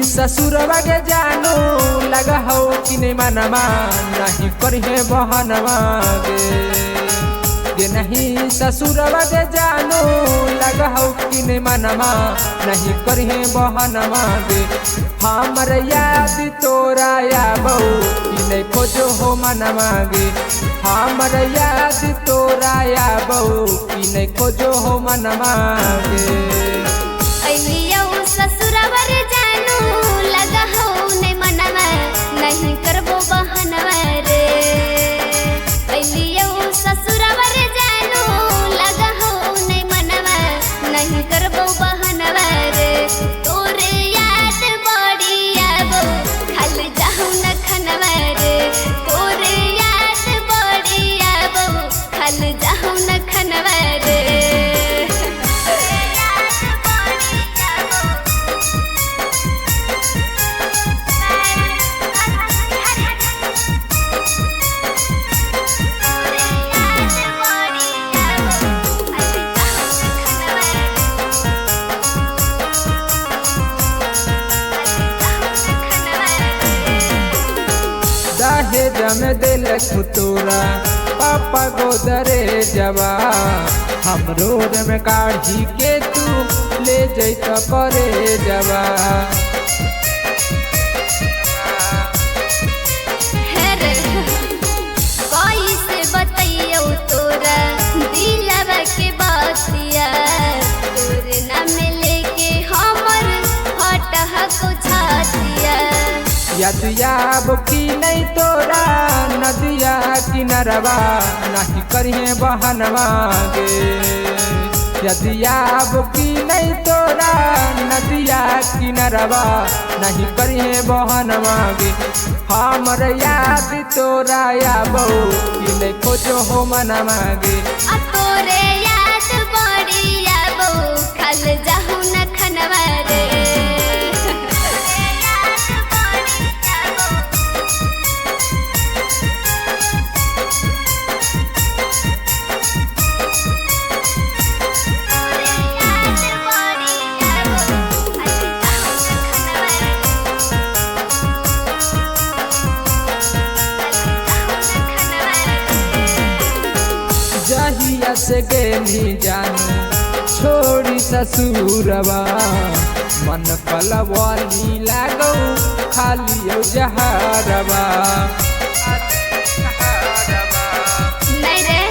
ससुरवा के जानू लगा हो कि नहीं मनवा नहीं करिए बहनवा गे नहीं ससुरवा के जानू लगा हो कि नहीं मनवा नहीं करिए बहनवा गे हमर याद तोरा आबो कि नहीं खोजो हो मनवा गे हमर याद तोरा आबो कि नहीं खोजो हो मनवा गे ससुरवा रे जानू लगा हो नहीं मनवा नहीं करबो बहनवा रे ससुरवा रे जानू लगा हो नहीं मनवा नहीं करबो बहनवा रे तोरे याद बड़ी आबो खल जाहू न खनवा रे तोरे याद बड़ी आबो खल जाहू न खनवा रे दहेज में दिल तोरा पापा गोदरे जवा हम रोड में काढ़ी के तू ले जैत करे जवा कैसे बतैयो तोरा दिलवा के बातिया तोरे नाम लेके हमर हटह को छातिया याद की नहीं तोरा नदिया किनरवा नहीं करिए बहनवा गे याद की नहीं तोरा नदिया किनरवा नहीं करिए बहनवा गे हमर याद तोरा आबो कि नहीं खोजो हो मनवा गे तोरे याद बड़ी आबो खल जाहू न खनवा रे जहिया से गेली जानू छोड़ी ससुरवा मन पलवाली लागो खाली जहरवा नहीं रे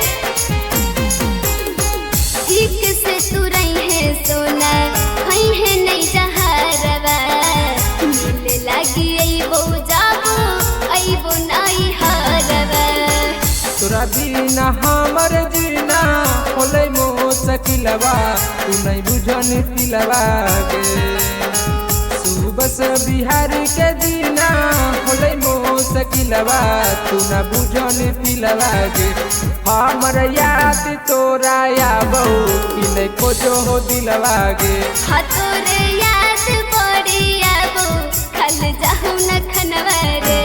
ठीक से तू रही है सोना हई है नहीं जहरवा मिले लगी अइबो जाबो अइबो नहीं हरवा तोरा बिना हमर जीना होले मुश्किलवा तू नहीं बुझन तिलवा गे सुबह से बिहार के जीना होले मुश्किलवा तू न बुझन तिलवा गे हमर याद तोरा आबो कि नहीं खोजो हो दिलवा गे तोरे याद बड़ी आबो खल जाहू न खनवा रे